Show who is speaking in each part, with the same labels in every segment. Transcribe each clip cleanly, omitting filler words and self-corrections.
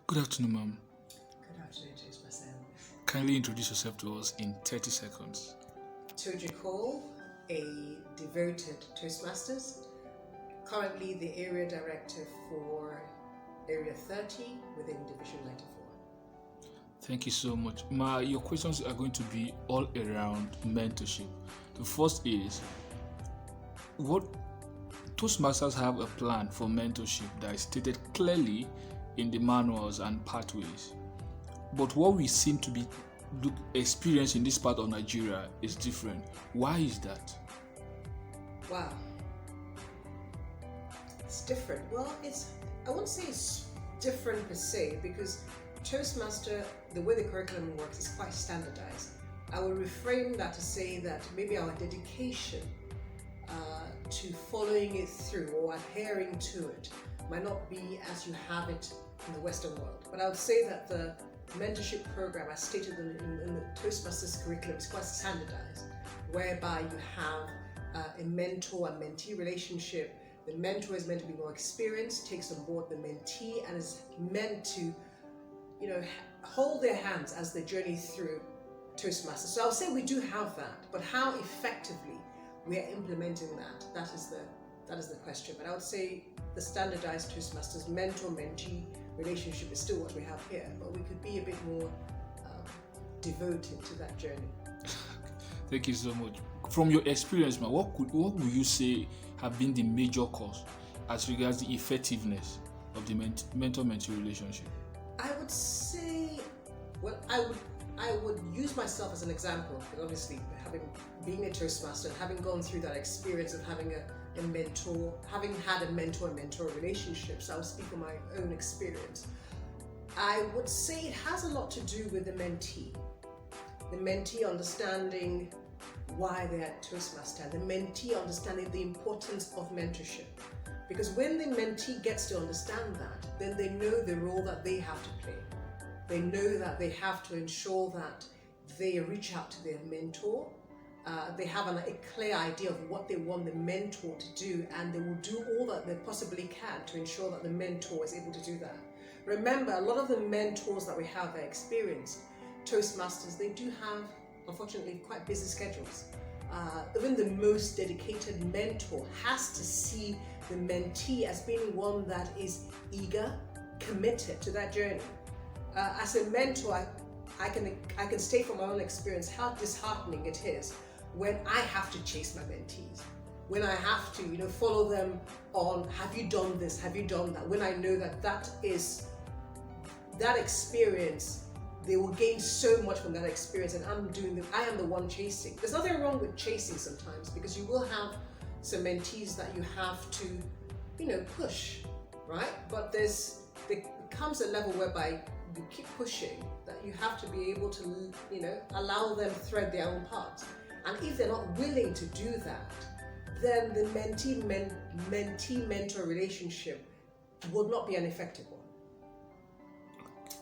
Speaker 1: Good afternoon, ma'am.
Speaker 2: Good afternoon, Toastmaster.
Speaker 1: Kindly introduce yourself to us in 30 seconds.
Speaker 2: Toja Cole, a devoted Toastmasters, currently the area director for Area 30 within Division 94.
Speaker 1: Thank you so much. Your questions are going to be all around mentorship. The first is what Toastmasters have a plan for mentorship that is stated clearly in the manuals and pathways. But what we seem to be experiencing in this part of Nigeria is different. Why is that?
Speaker 2: Wow, it's different. Well, I won't say it's different per se because Toastmaster, the way the curriculum works, is quite standardized. I will reframe that to say that maybe our dedication to following it through or adhering to it might not be as you have it in the Western world. But I would say that the mentorship program, as stated in the Toastmasters curriculum, is quite standardized, whereby you have a mentor and mentee relationship. The mentor is meant to be more experienced, takes on board the mentee, and is meant to, hold their hands as they journey through Toastmasters. So I would say we do have that, but how effectively we are implementing that is the question. But I would say the standardized Toastmasters mentor-mentee relationship is still what we have here, but we could be a bit more devoted to that journey.
Speaker 1: Thank you so much. From your experience, man, what would you say have been the major cause as regards the effectiveness of the mentor-mentee relationship?
Speaker 2: I would say, well, I would use myself as an example, because obviously being a Toastmaster and having gone through that experience of having a mentor, having had a mentor-mentor relationship, so I'll speak from my own experience. I would say it has a lot to do with the mentee. The mentee understanding why they're at Toastmaster, the mentee understanding the importance of mentorship. Because when the mentee gets to understand that, then they know the role that they have to play. They know that they have to ensure that they reach out to their mentor. They have a clear idea of what they want the mentor to do, and they will do all that they possibly can to ensure that the mentor is able to do that. Remember, a lot of the mentors that we have are experienced Toastmasters. They do have, unfortunately, quite busy schedules. Even the most dedicated mentor has to see the mentee as being one that is eager, committed to that journey. As a mentor, I can state from my own experience how disheartening it is when I have to chase my mentees, when I have to follow them on, have you done this, have you done that, when I know that experience, they will gain so much from that experience, and I am the one chasing. There's nothing wrong with chasing sometimes, because you will have some mentees that you have to push, right? But there comes a level whereby you keep pushing, that you have to be able to allow them thread their own path. And if they're not willing to do that, then the mentee-mentor relationship will not be an effective one.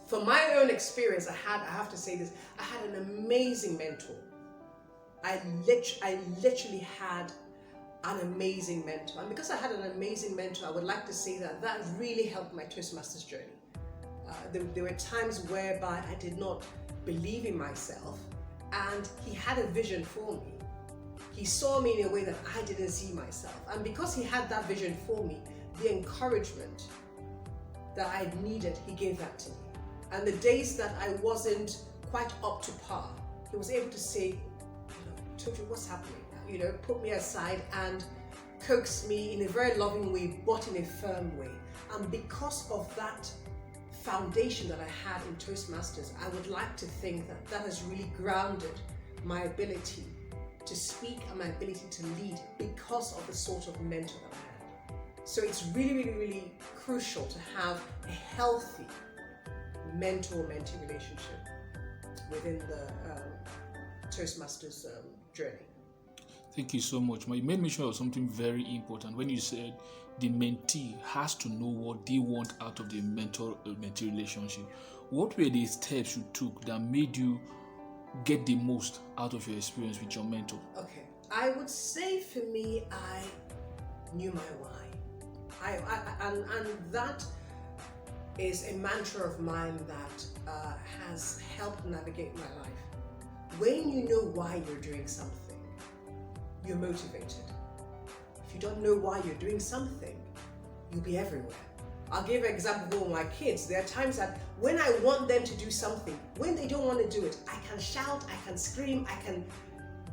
Speaker 2: From my own experience, I have to say this, I had an amazing mentor. I literally had an amazing mentor. And because I had an amazing mentor, I would like to say that really helped my Toastmasters journey. There were times whereby I did not believe in myself, and he had a vision for me. He saw me in a way that I didn't see myself. And because he had that vision for me, the encouragement that I needed, he gave that to me. And the days that I wasn't quite up to par, he was able to say, Toja, what's happening? Put me aside and coax me in a very loving way, but in a firm way. And because of that foundation that I had in Toastmasters, I would like to think that has really grounded my ability to speak and my ability to lead, because of the sort of mentor that I had. So it's really, really, really crucial to have a healthy mentor-mentee relationship within the Toastmasters journey.
Speaker 1: Thank you so much. You made mention of something very important when you said the mentee has to know what they want out of the mentor-mentee relationship. What were the steps you took that made you get the most out of your experience with your mentor?
Speaker 2: Okay, I would say for me, I knew my why. And that is a mantra of mine that has helped navigate my life. When you know why you're doing something, you're motivated. If you don't know why you're doing something, you'll be everywhere. I'll give an example with my kids. There are times that when I want them to do something, when they don't want to do it, I can shout, I can scream, I can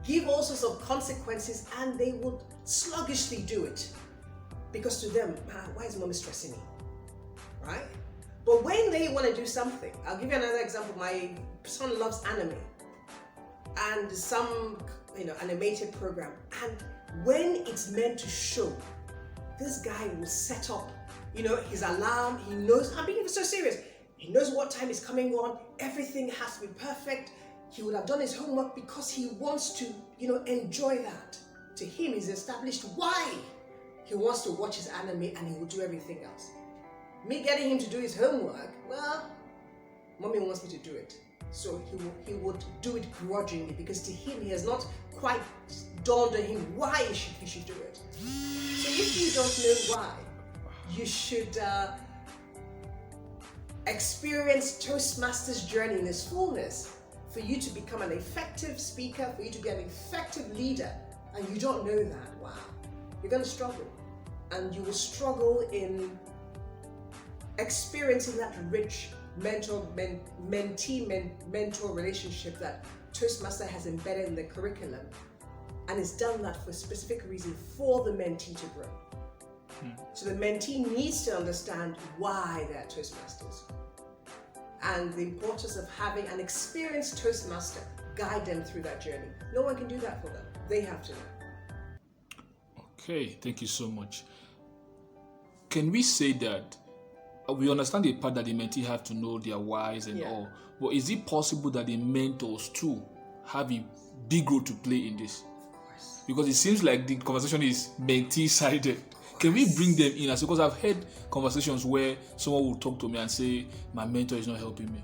Speaker 2: give all sorts of consequences, and they would sluggishly do it. Because to them, why is mommy stressing me? Right? But when they want to do something, I'll give you another example. My son loves anime and some animated program. And when it's meant to show, this guy will set up his alarm. He knows, I'm being so serious. He knows what time is coming on. Everything has to be perfect. He would have done his homework because he wants to, enjoy that. To him, he's established why he wants to watch his anime, and he will do everything else. Me getting him to do his homework, well, mommy wants me to do it. So he would do it grudgingly because to him, he has not quite dawned on him why he should do it. So if you don't know why, you should experience Toastmasters' journey in its fullness for you to become an effective speaker, for you to be an effective leader, and you don't know that, wow, you're going to struggle. And you will struggle in experiencing that rich mentee mentor relationship that Toastmaster has embedded in the curriculum, and it's done that for a specific reason for the mentee to grow. So the mentee needs to understand why they're Toastmasters and the importance of having an experienced Toastmaster guide them through that journey. No one can do that for them. They have to know.
Speaker 1: Okay, thank you so much. Can we say that we understand the part that the mentee have to know their whys and all, but is it possible that the mentors too have a big role to play in this?
Speaker 2: Of course.
Speaker 1: Because it seems like the conversation is mentee-sided. Can we bring them in? Because I've heard conversations where someone will talk to me and say, my mentor is not helping me.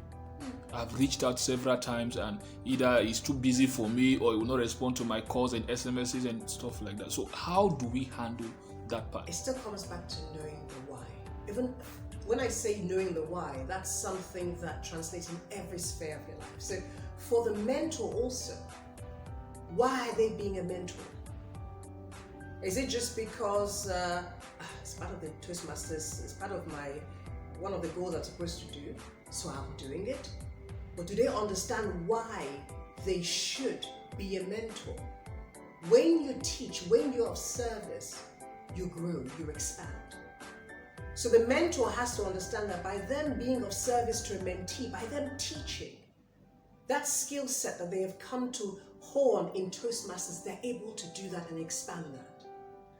Speaker 1: I've reached out several times and either he's too busy for me or he will not respond to my calls and SMSs and stuff like that. So how do we handle that part?
Speaker 2: It still comes back to knowing the why. Even when I say knowing the why, that's something that translates in every sphere of your life. So for the mentor also, why are they being a mentor? Is it just because it's part of the Toastmasters, it's part of one of the goals I'm supposed to do, so I'm doing it? But do they understand why they should be a mentor? When you teach, when you're of service, you grow, you expand. So the mentor has to understand that by them being of service to a mentee, by them teaching, that skill set that they have come to hone in Toastmasters, they're able to do that and expand that.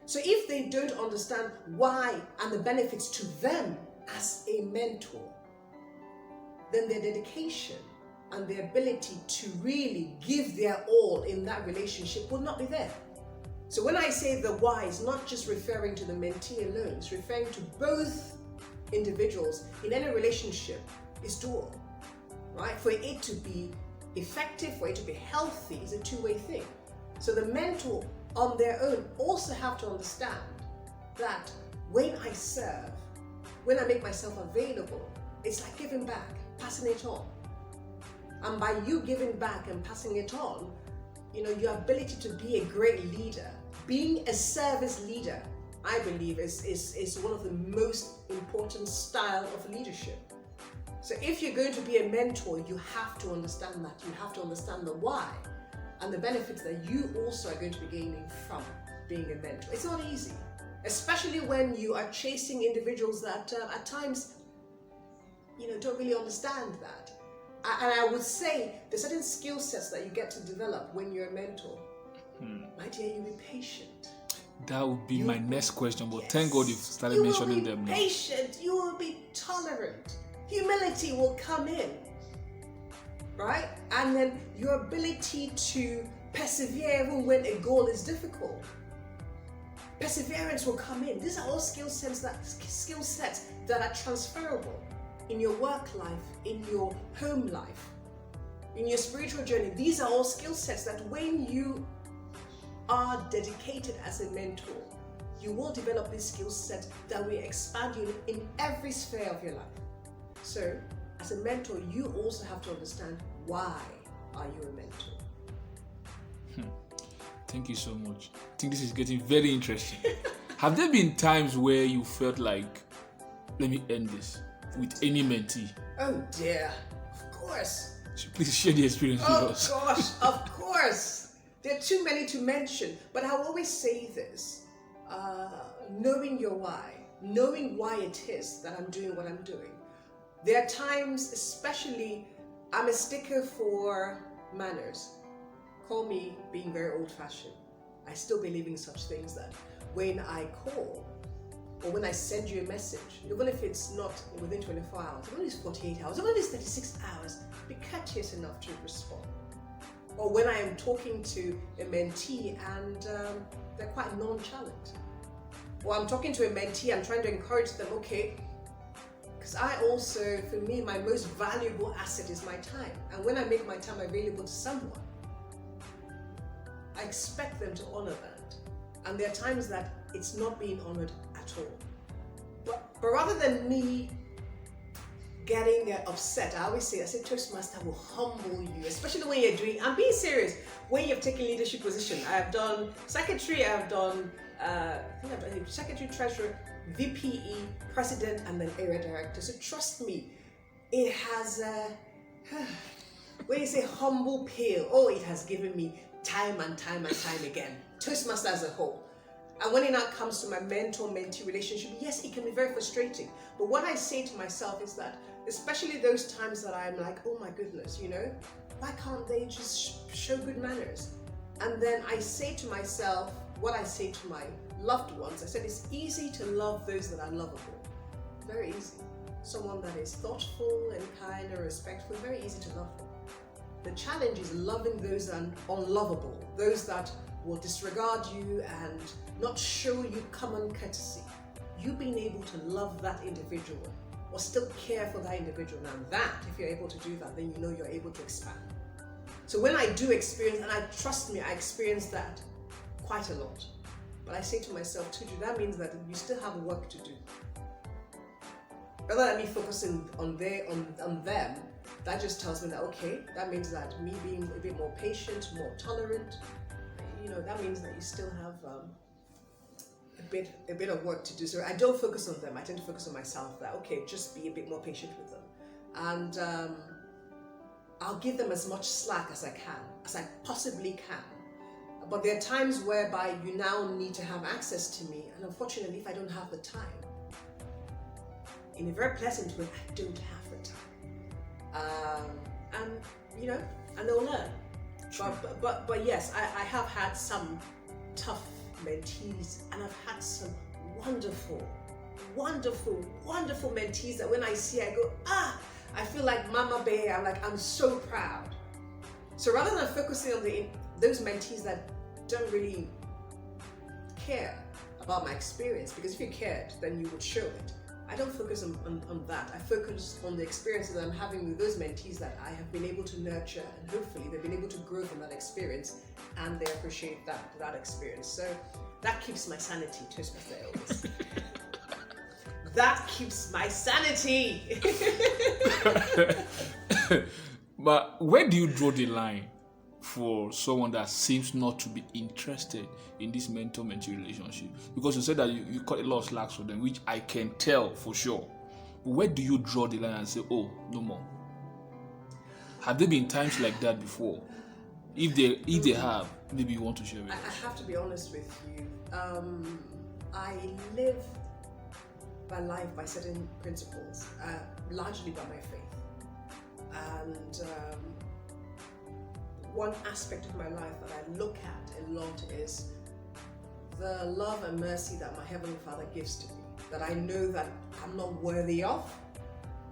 Speaker 2: So if they don't understand why and the benefits to them as a mentor, then their dedication and their ability to really give their all in that relationship will not be there. So when I say the why, it's not just referring to the mentee alone, it's referring to both individuals in any relationship. It's dual, right? For it to be effective, for it to be healthy, is a two-way thing. So the mentor on their own also have to understand that when I serve, when I make myself available, it's like giving back, passing it on. And by you giving back and passing it on, your ability to be a great leader, being a service leader, I believe is one of the most important style of leadership. So if you're going to be a mentor, you have to understand that. You have to understand the why and the benefits that you also are going to be gaining from being a mentor. It's not easy, especially when you are chasing individuals that at times, don't really understand that. And I would say there's certain skill sets that you get to develop when you're a mentor. My dear, you be patient.
Speaker 1: That would be my next question, but thank God you've started
Speaker 2: You
Speaker 1: mentioning
Speaker 2: will
Speaker 1: them
Speaker 2: be
Speaker 1: now.
Speaker 2: patient. You will be tolerant. Humility will come in, right? And then your ability to persevere even when a goal is difficult. Perseverance will come in. These are all skill sets that are transferable in your work life, in your home life, in your spiritual journey. These are all skill sets that when you are dedicated as a mentor, you will develop these skill sets that will expand you in every sphere of your life. So, as a mentor, you also have to understand why are you a mentor.
Speaker 1: Thank you so much. I think this is getting very interesting. Have there been times where you felt like, let me end this with any mentee?
Speaker 2: Oh dear, of course.
Speaker 1: So please share the experience with us.
Speaker 2: Oh gosh, of course. There are too many to mention, but I always say this, knowing your why, knowing why it is that I'm doing what I'm doing. There are times, especially, I'm a sticker for manners. Call me being very old-fashioned. I still believe in such things that when I call or when I send you a message, even if it's not within 24 hours, even if it's 48 hours, even if it's 36 hours, be courteous enough to respond. Or when I am talking to a mentee and they're quite nonchalant. Or I'm talking to a mentee, I'm trying to encourage them, okay, because I also, for me, my most valuable asset is my time. And when I make my time available to someone, I expect them to honor that. And there are times that it's not being honored at all. But rather than me getting upset, I say Toastmaster will humble you, especially when you're doing, I'm being serious, when you've taken leadership position. I have done secretary, I have done, secretary, treasurer, VPE, president, and then area director. So trust me, it has, when you say humble pill, oh, it has given me time and time and time again. Toastmaster as a whole. And when it now comes to my mentor-mentee relationship, yes, it can be very frustrating. But what I say to myself is that, especially those times that I'm like, oh my goodness, why can't they just show good manners? And then I say to myself, what I say to my loved ones, I said it's easy to love those that are lovable. Very easy. Someone that is thoughtful and kind and respectful, very easy to love them. The challenge is loving those that are unlovable, those that will disregard you and not show you common courtesy. You being able to love that individual or still care for that individual. Now that, if you're able to do that, then you know you're able to expand. So when I do experience, and trust me, I experience that quite a lot. But I say to myself, Tuju, that means that you still have work to do. Rather than me focusing on them, that just tells me that, okay, that means that me being a bit more patient, more tolerant, that means that you still have a bit of work to do. So I don't focus on them. I tend to focus on myself. That okay, just be a bit more patient with them, and I'll give them as much slack as I can, as I possibly can. But there are times whereby you now need to have access to me, and unfortunately, if I don't have the time, in a very pleasant way, I don't have the time. And they'll learn. But yes, I have had some tough mentees, and I've had some wonderful mentees that when I see, I go, I feel like Mama Bear. I'm so proud. So rather than focusing on those mentees that don't really care about my experience, because if you cared, then you would show it. I don't focus on that. I focus on the experiences that I'm having with those mentees that I have been able to nurture, and hopefully they've been able to grow from that experience and they appreciate that experience. So that keeps my sanity, Toastmaster Elvis. That keeps my sanity.
Speaker 1: But where do you draw the line for someone that seems not to be interested in this mentor-mentee relationship? Because you said that you cut a lot of slacks for them, which I can tell for sure. But where do you draw the line and say, oh, no more? Have there been times like that before? If they have, maybe you want to share with us.
Speaker 2: I have to be honest with you. I live my life by certain principles, largely by my faith. And one aspect of my life that I look at a lot is the love and mercy that my Heavenly Father gives to me, that I know that I'm not worthy of.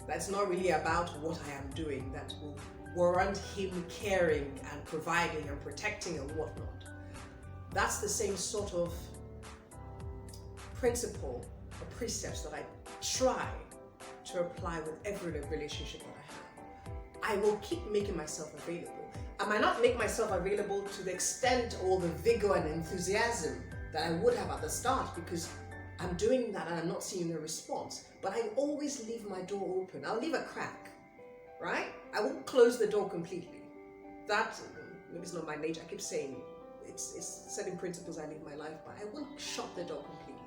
Speaker 2: That's not really about what I am doing that will warrant Him caring and providing and protecting and whatnot. That's the same sort of principle or precepts that I try to apply with every relationship that I have. I will keep making myself available. I might not make myself available to the extent or the vigor and enthusiasm that I would have at the start, because I'm doing that and I'm not seeing a response, but I always leave my door open. I'll leave a crack, right? I won't close the door completely. That, maybe it's not my nature. I keep saying it's certain principles I live my life by. I won't shut the door completely.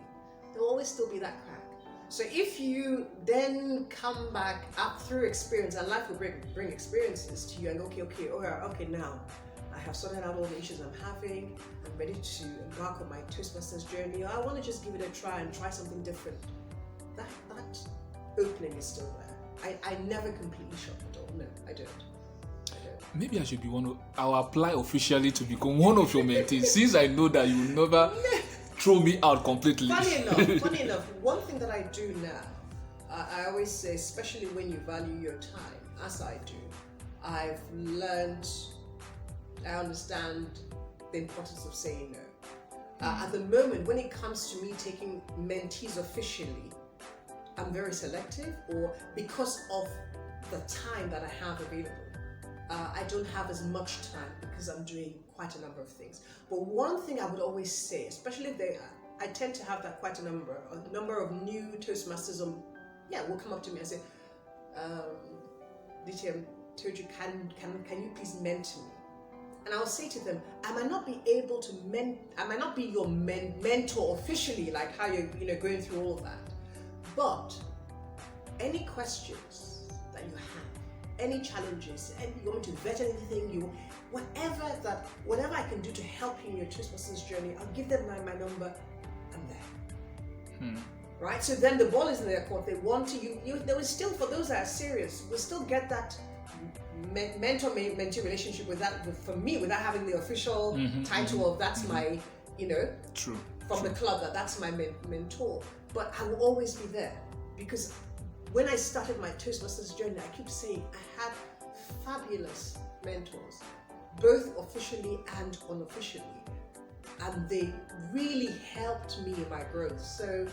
Speaker 2: There will always still be that crack. So if you then come back up through experience, and life will bring experiences to you and go, okay, now I have sorted out all the issues I'm having. I'm ready to embark on my Toastmasters journey. I want to just give it a try and try something different. That opening is still there. I never completely shut the door. No, I don't.
Speaker 1: Maybe I should be I'll apply officially to become one of your mentees, since I know that you will never throw me out completely.
Speaker 2: Funny enough, one thing that I do now, I always say, especially when you value your time, as I do, I've learned, I understand the importance of saying no. At the moment, when it comes to me taking mentees officially, I'm very selective, or because of the time that I have available. I don't have as much time because I'm doing quite a number of things. But one thing I would always say, especially if I tend to have that quite a number of new Toastmasters will come up to me and say, DT, I told you, can you please mentor me? And I'll say to them, I might not be your mentor officially, like how you're going through all of that. But any questions that you have, any challenges, and you want me to vet anything, whatever I can do to help you in your Toastmasters journey, I'll give them my number. I'm there. Right? So then the ball is in their court. They want to, they will still, for those that are serious, will still get that mentor-mentee relationship for me, without having the official title of that's my,
Speaker 1: True.
Speaker 2: From the club, that's my mentor. But I will always be there, because when I started my Toastmasters journey, I keep saying I had fabulous mentors, both officially and unofficially, and they really helped me in my growth. So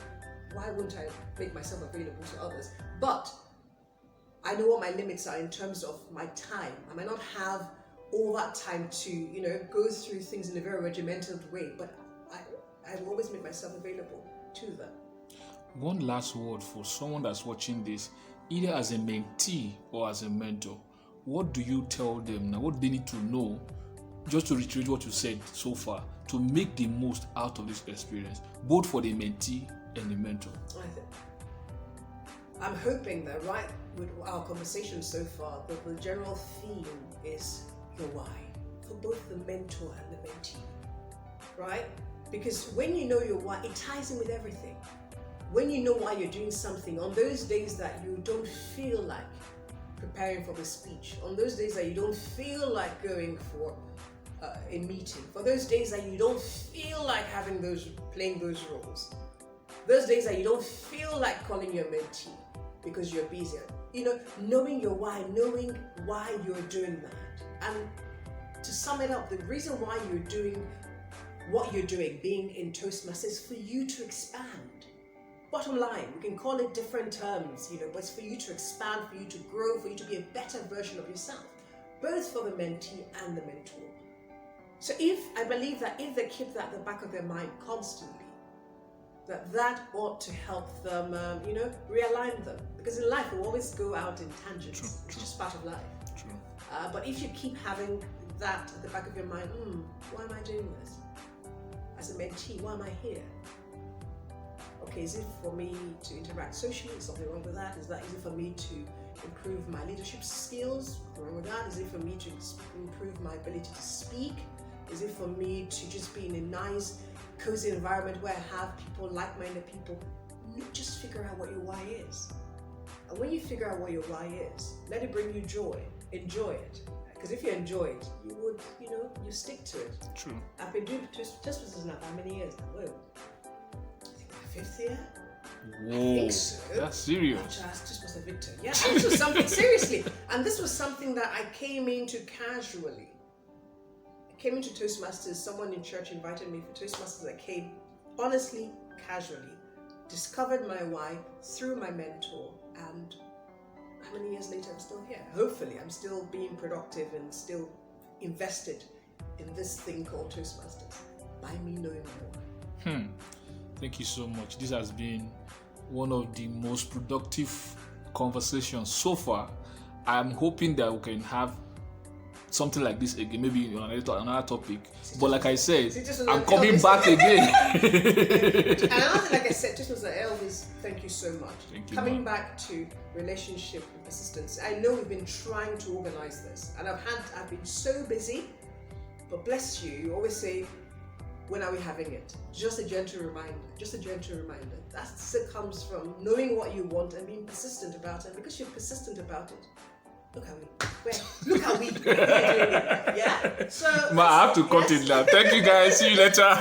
Speaker 2: why wouldn't I make myself available to others? But I know what my limits are in terms of my time. I might not have all that time to, go through things in a very regimented way, but I will always make myself available to them.
Speaker 1: One last word for someone that's watching this, either as a mentee or as a mentor. What do you tell them now? What they need to know, just to reiterate what you said so far, to make the most out of this experience, both for the mentee and the mentor?
Speaker 2: I'm hoping that right with our conversation so far, the general theme is your why, for both the mentor and the mentee, right? Because when you know your why, it ties in with everything. When you know why you're doing something, on those days that you don't feel like preparing for the speech, on those days that you don't feel like going for a meeting, for those days that you don't feel like playing those roles, those days that you don't feel like calling your mentee because you're busy, knowing your why, knowing why you're doing that. And to sum it up, the reason why you're doing what you're doing, being in Toastmasters, is for you to expand. Bottom line, we can call it different terms, but it's for you to expand, for you to grow, for you to be a better version of yourself, both for the mentee and the mentor. So I believe that if they keep that at the back of their mind constantly, that ought to help them, realign them. Because in life, we always go out in tangents.
Speaker 1: True.
Speaker 2: It's just part of life.
Speaker 1: True.
Speaker 2: But if you keep having that at the back of your mind, why am I doing this? As a mentee, why am I here? Okay, is it for me to interact socially? Is something wrong with that? Is it for me to improve my leadership skills? What's wrong with that? Is it for me to improve my ability to speak? Is it for me to just be in a nice, cozy environment where I have people, like-minded people? Just figure out what your why is. And when you figure out what your why is, let it bring you joy. Enjoy it. Because if you enjoy it, you would, you stick to it.
Speaker 1: True.
Speaker 2: I've been doing Toastmasters now for how many years now? Whoa. I think my 5th year?
Speaker 1: Whoa,
Speaker 2: I think so.
Speaker 1: That's serious.
Speaker 2: Toastmaster Victor. Yeah, this was something, seriously. And this was something that I came into casually. I came into Toastmasters, someone in church invited me for Toastmasters. I came, honestly, casually. Discovered my why through my mentor, and how many years later I'm still here? Hopefully I'm still being productive and still invested in this thing called Toastmasters by me knowing my why.
Speaker 1: Thank you so much. This has been one of the most productive conversations so far. I'm hoping that we can have something like this again, maybe on another topic. But like I said, I'm coming back again.
Speaker 2: And another thing, like I said, just as I always thank you so much.
Speaker 1: Thank you,
Speaker 2: Coming
Speaker 1: ma'am.
Speaker 2: back to relationship and persistence, I know we've been trying to organize this, and I've been so busy. But bless you, you always say, when are we having it? Just a gentle reminder. That comes from knowing what you want and being persistent about it. And because you're persistent about it, look how we doing it. Yeah. So
Speaker 1: I have to cut it now. Thank you guys. See you later.